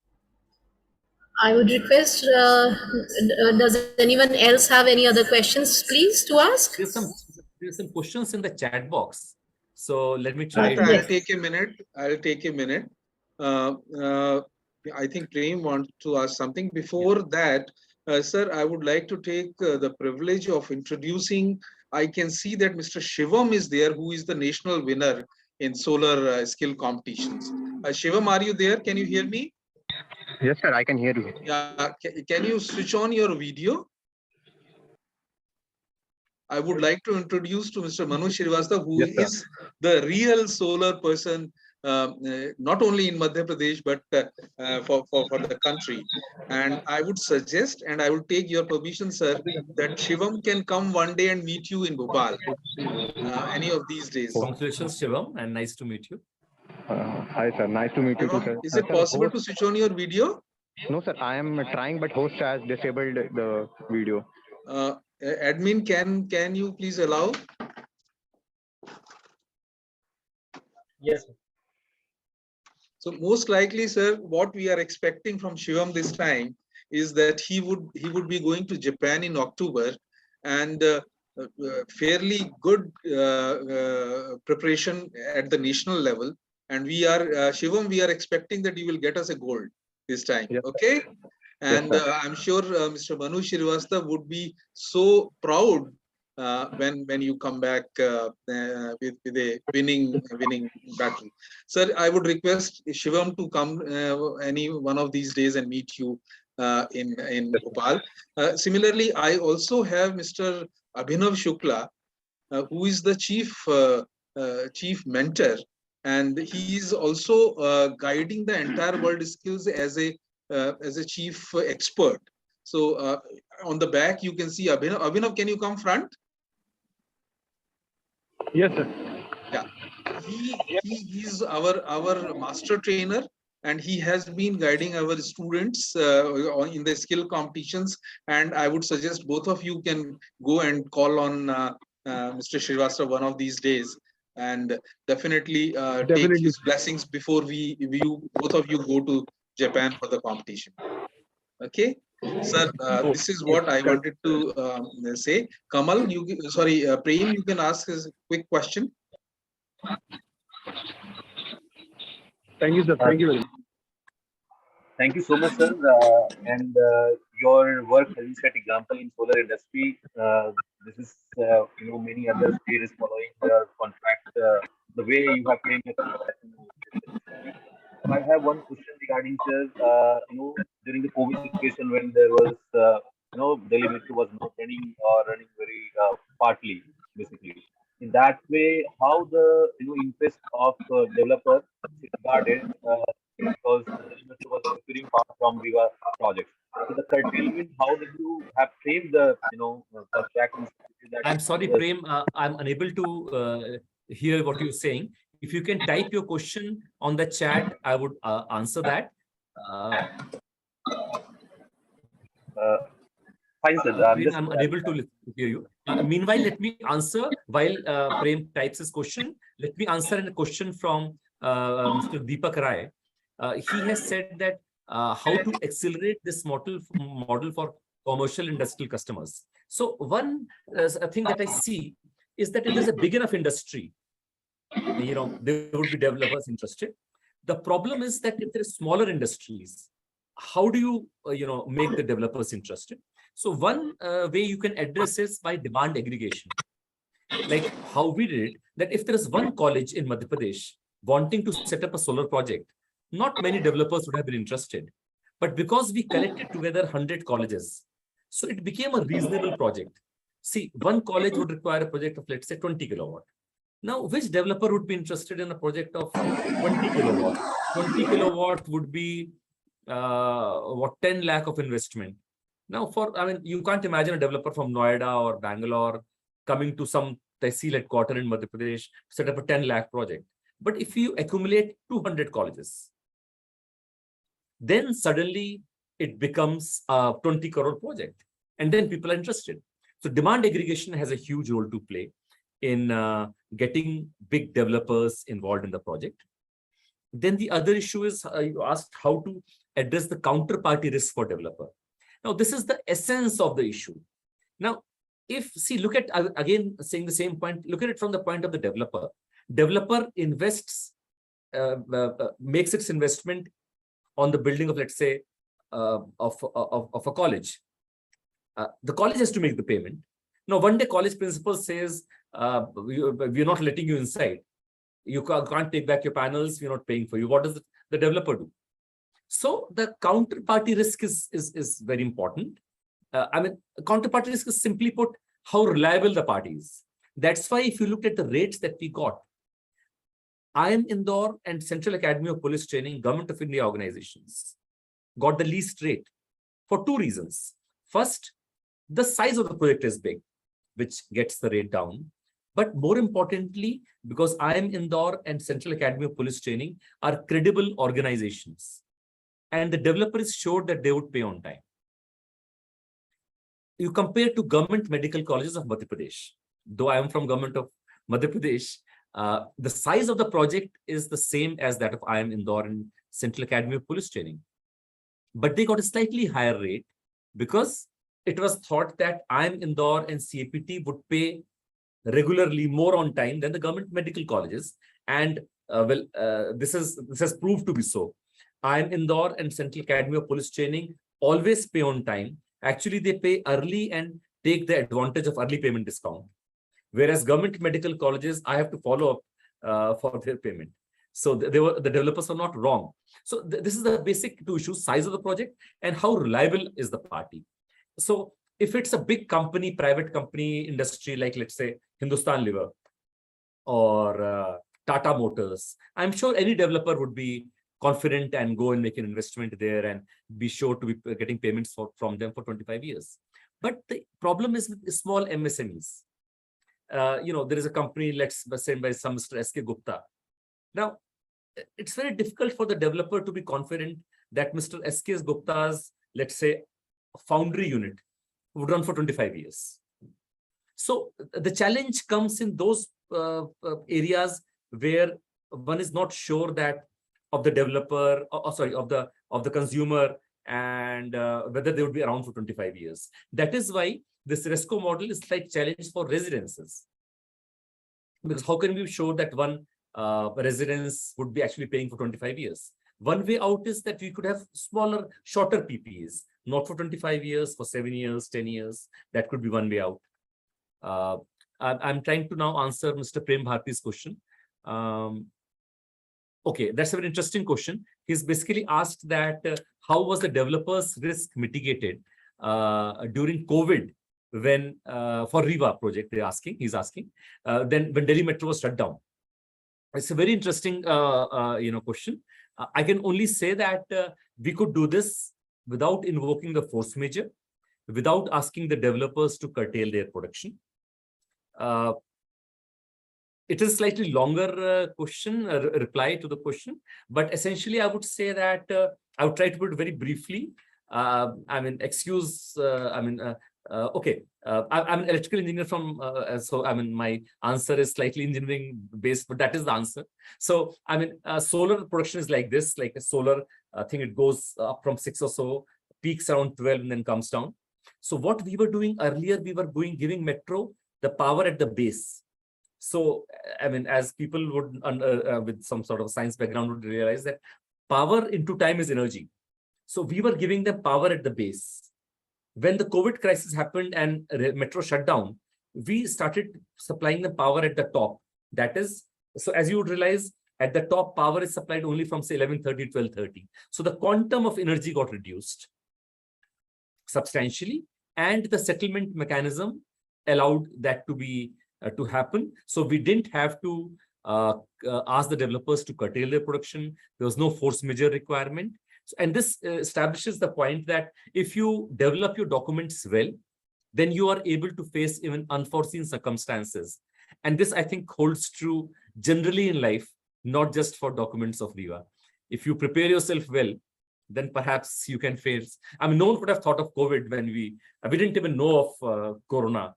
I would request, does anyone else have any other questions, please, to ask? There's some questions in the chat box. So let me try. I'll take a minute. I think Prem wants to ask something. Before that, sir, I would like to take the privilege of introducing. I can see that Mr. Shivam is there, who is the national winner in solar skill competitions. Shivam, are you there? Can you hear me? Yes, sir, I can hear you. Yeah, can you switch on your video? I would like to introduce to Mr. Manu Srivastava, who is the real solar person, not only in Madhya Pradesh, but for the country. And I would suggest, and I will take your permission, sir, that Shivam can come one day and meet you in Bhopal, any of these days. Congratulations, Shivam, and nice to meet you. Hi, sir. Nice to meet you too, sir. Is it possible to switch on your video? No, sir. I am trying, but host has disabled the video. Admin, can you please allow? Yes. So most likely, sir, what we are expecting from Shivam this time is that he would be going to Japan in October, and fairly good preparation at the national level And we are, Shivam, we are expecting that you will get us a gold this time. Yes. Okay. And I'm sure Mr. Manu Srivastava would be so proud when you come back with a winning battle. Sir, I would request Shivam to come any one of these days and meet you in Bhopal. Similarly, I also have Mr. Abhinav Shukla, who is the chief mentor, and he is also guiding the entire world skills as a chief expert. So on the back you can see Abhinav. Abhinav, can you come front? Yes, sir. Yeah, he is our master trainer, and he has been guiding our students in the skill competitions. And I would suggest both of you can go and call on Mr. Srivastava one of these days, and definitely take his blessings before both of you go to Japan for the competition. Okay, sir, this is what I wanted to say. Kamal, Prem, you can ask a quick question. Thank you, sir. Thank you very much. Thank you so much, sir. And your work has been set example in solar industry. This is, many other states following your contract. The way you have trained your contract. I have one question regarding, sir. During the COVID situation when there was, Delhi Metro was not running or running very partly, basically. In that way, how the interest of developer is regarded because the Delhi Metro was procuring part from Viva project. So the curtailment, how did you have framed the contract? I'm sorry, Prem. I'm unable to hear what you're saying. If you can type your question on the chat, I would answer that. Fine, sir. I'm unable to hear you. Meanwhile, let me answer while Prem types his question. Let me answer a question from Mr. Deepak Rai. He has said that how to accelerate this model for commercial industrial customers. So one thing that I see is that it is a big enough industry. There would be developers interested. The problem is that if there are smaller industries, how do you, make the developers interested? So one way you can address is by demand aggregation. Like how we did, that if there is one college in Madhya Pradesh wanting to set up a solar project, not many developers would have been interested. But because we collected together 100 colleges, so it became a reasonable project. See, one college would require a project of, let's say, 20 kilowatt. Now, which developer would be interested in a project of 20 kilowatt? 20 kilowatt would be 10 lakh of investment. Now, you can't imagine a developer from Noida or Bangalore coming to some tehsil headquarter in Madhya Pradesh to set up a 10 lakh project. But if you accumulate 200 colleges, then suddenly it becomes a 20 crore project, and then people are interested. So demand aggregation has a huge role to play in getting big developers involved in the project. Then the other issue is you asked how to address the counterparty risk for developer. Now, this is the essence of the issue. Now, look at, again, saying the same point, look at it from the point of the developer. Developer invests, makes its investment on the building of, let's say, of a college. The college has to make the payment. Now, one day college principal says, we're not letting you inside. You can't take back your panels. We're not paying for you. What does the developer do? So the counterparty risk is very important. Counterparty risk is simply put how reliable the party is. That's why if you look at the rates that we got, IIM Indore and Central Academy of Police Training, Government of India organizations, got the least rate for two reasons. First, the size of the project is big, which gets the rate down. But more importantly, because IIM Indore and Central Academy of Police Training are credible organizations, and the developers showed that they would pay on time. You compare to government medical colleges of Madhya Pradesh. Though I am from government of Madhya Pradesh, the size of the project is the same as that of IIM Indore and Central Academy of Police Training. But they got a slightly higher rate because it was thought that IIM Indore and CAPT would pay regularly more on time than the government medical colleges. And this has proved to be so. And Indore and Central Academy of Police Training always pay on time. Actually, they pay early and take the advantage of early payment discount. Whereas government medical colleges, I have to follow up for their payment. So the developers are not wrong. So this is the basic two issues: size of the project and how reliable is the party. So if it's a big company, private company, industry, like let's say Hindustan Liver or Tata Motors, I'm sure any developer would be confident and go and make an investment there and be sure to be getting payments from them for 25 years. But the problem is with small MSMEs. There is a company, let's say by some Mr. S.K. Gupta. Now, it's very difficult for the developer to be confident that Mr. S.K. Gupta's, let's say, foundry unit would run for 25 years. So the challenge comes in those areas where one is not sure that of the developer, of the consumer, and whether they would be around for 25 years. That is why this RESCO model is like challenge for residences. Because how can we show that one residence would be actually paying for 25 years? One way out is that we could have smaller, shorter PPAs, not for 25 years, for 7 years, 10 years. That could be one way out. I'm trying to now answer Mr. Prem Bharti's question. Okay, that's a very interesting question. He's basically asked that how was the developer's risk mitigated during COVID when for Riva project he's asking, then when Delhi Metro was shut down. It's a very interesting question. I can only say that we could do this without invoking the force majeure, without asking the developers to curtail their production. It is slightly longer question, reply to the question, but essentially I would say that I would try to put it very briefly. I'm an electrical engineer from, my answer is slightly engineering based, but that is the answer. So, solar production is like this, like a solar thing, it goes up from 6 or so, peaks around 12 and then comes down. So what we were doing earlier, we were giving Metro the power at the base. So, as people would, with some sort of science background would realize that power into time is energy. So we were giving them power at the base. When the COVID crisis happened and Metro shut down, we started supplying the power at the top. That is, so as you would realize, at the top, power is supplied only from say 11:30, 12:30. So the quantum of energy got reduced substantially, and the settlement mechanism allowed that to be to happen. So we didn't have to ask the developers to curtail their production. There was no force majeure requirement. And this establishes the point that if you develop your documents well, then you are able to face even unforeseen circumstances. And this, I think, holds true generally in life, not just for documents of Viva. If you prepare yourself well, then perhaps you can face. No one could have thought of COVID when we didn't even know of Corona,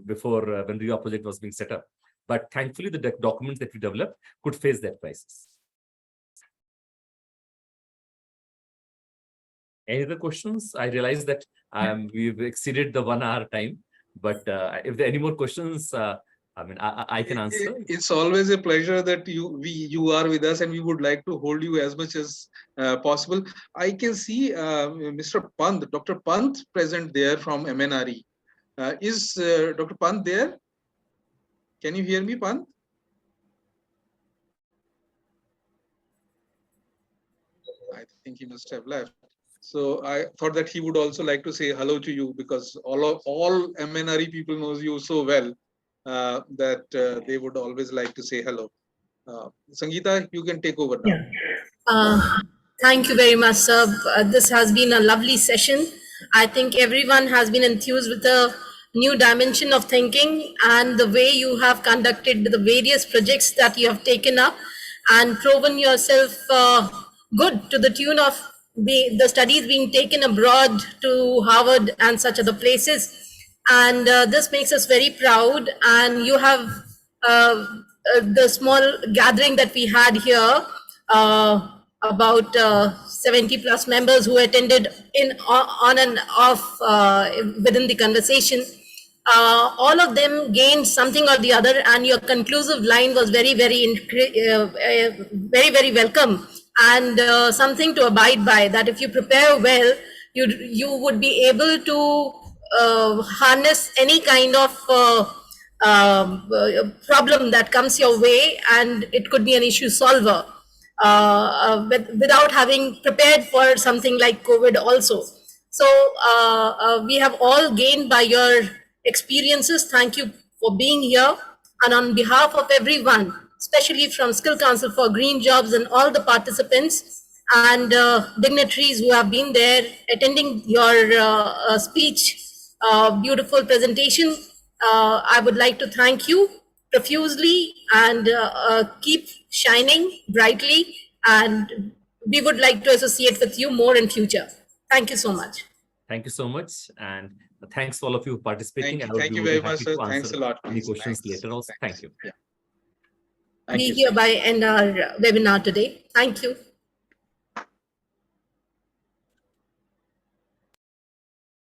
before when Viva project was being set up. But thankfully, the documents that we developed could face that crisis. Any other questions? I realize that we've exceeded the 1 hour time, but if there are any more questions, I can answer. It's always a pleasure that you are with us, and we would like to hold you as much as possible. I can see Mr. Pant, Dr. Pant present there from MNRE. Is Dr. Pant there? Can you hear me, Pant? I think he must have left. So I thought that he would also like to say hello to you, because all MNRE people knows you so well that they would always like to say hello. Sangeeta, you can take over now. Yeah. Thank you very much, sir. This has been a lovely session. I think everyone has been enthused with the new dimension of thinking and the way you have conducted the various projects that you have taken up and proven yourself good to the tune of the studies being taken abroad to Harvard and such other places. And this makes us very proud. And you have the small gathering that we had here, about 70 plus members who attended on and off within the conversation. all of them gained something or the other, and your conclusive line was very, very welcome, and something to abide by, that if you prepare well, you would be able to harness any kind of problem that comes your way, and it could be an issue solver without having prepared for something like COVID also. So we have all gained by your experiences. Thank you for being here. And on behalf of everyone, especially from Skill Council for Green Jobs and all the participants and dignitaries who have been there attending your speech, beautiful presentation, I would like to thank you profusely, and keep shining brightly, and we would like to associate with you more in future. Thank you so much. Thank you so much, and thanks to all of you participating. Thank you very much, sir. Thanks a lot. Any questions later also. Thank you. We hereby end our webinar today. Thank you.